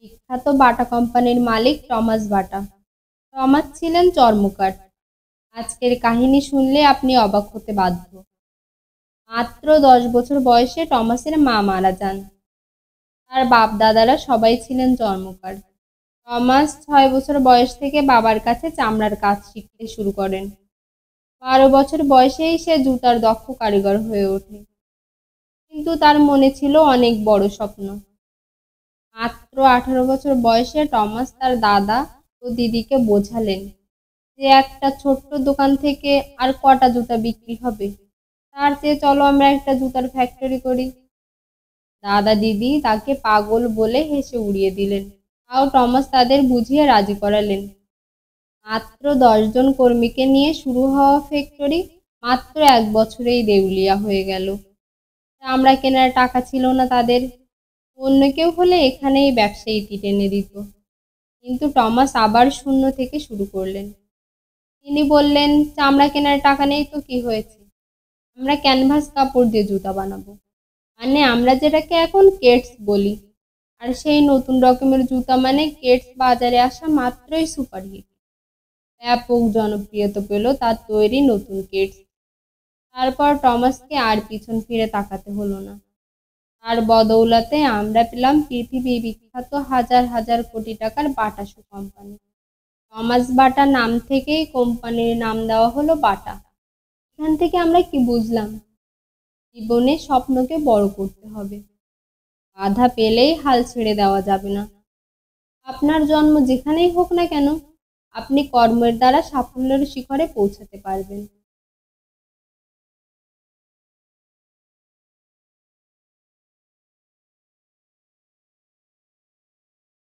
বিখ্যাত বাটা কোম্পানির মালিক টমাস বাটা। টমাস ছিলেন চর্মকার। আজকের কাহিনী শুনলে আপনি অবাক হতে বাধ্য। মাত্র 10 বছর বয়সে টমাসের মা মারা যান। তার বাপ দাদারা সবাই ছিলেন চর্মকার। টমাস 6 বছর বয়স থেকে বাবার কাছে চামড়ার কাজ শিখতে শুরু করেন। 12 বছর বয়সেই সে জুতার দক্ষ কারিগর হয়ে ওঠে। কিন্তু তার মনে ছিল অনেক বড় স্বপ্ন। মাত্র 18 বছর বয়সে টমাস তার দাদা ও দিদিকে বোঝালেন যে একটা ছোট্ট দোকান থেকে আর কটা জুতা বিক্রি হবে, তার চেয়ে চলো আমরা একটা জুতার ফ্যাক্টরি করি। দাদা দিদি তাকে পাগল বলে হেসে উড়িয়ে দিলেন। তাও টমাস তাদের বুঝিয়ে রাজি করালেন। মাত্র 10 জন কর্মীকে নিয়ে শুরু হওয়া ফ্যাক্টরি মাত্র 1 বছরেই দেউলিয়া হয়ে গেল। চামড়া কেনার টাকা ছিল না তাদের। অন্য কেউ হলে এখানেই ব্যবসা ইতি টেনে দিত। কিন্তু টমাস আবার শূন্য থেকে শুরু করলেন। তিনি বললেন, চামড়া কেনার টাকা নেই তো কি হয়েছে, আমরা ক্যানভাস কাপড় দিয়ে জুতা বানাবো, মানে আমরা যেটাকে এখন কেটস বলি। আর সেই নতুন রকমের জুতা মানে কেটস বাজারে আসা মাত্রই সুপারহিট। ব্যাপক জনপ্রিয়তা পেল তার তৈরি নতুন কেটস। তারপর টমাসকে আর পিছন ফিরে তাকাতে হলো না। তার বদৌলতে আমরা পেলাম পৃথিবী বিখ্যাত হাজার হাজার কোটি টাকার বাটা শু কোম্পানি। টমাস বাটা নাম থেকেই কোম্পানির নাম দেওয়া হলো বাটা। এখান থেকে আমরা কি বুঝলাম? জীবনে স্বপ্নকে বড় করতে হবে। বাধা পেলেই হাল ছেড়ে দেওয়া যাবে না। আপনার জন্ম যেখানেই হোক না কেন, আপনি কর্মের দ্বারা সাফল্যের শিখরে পৌঁছাতে পারবেন।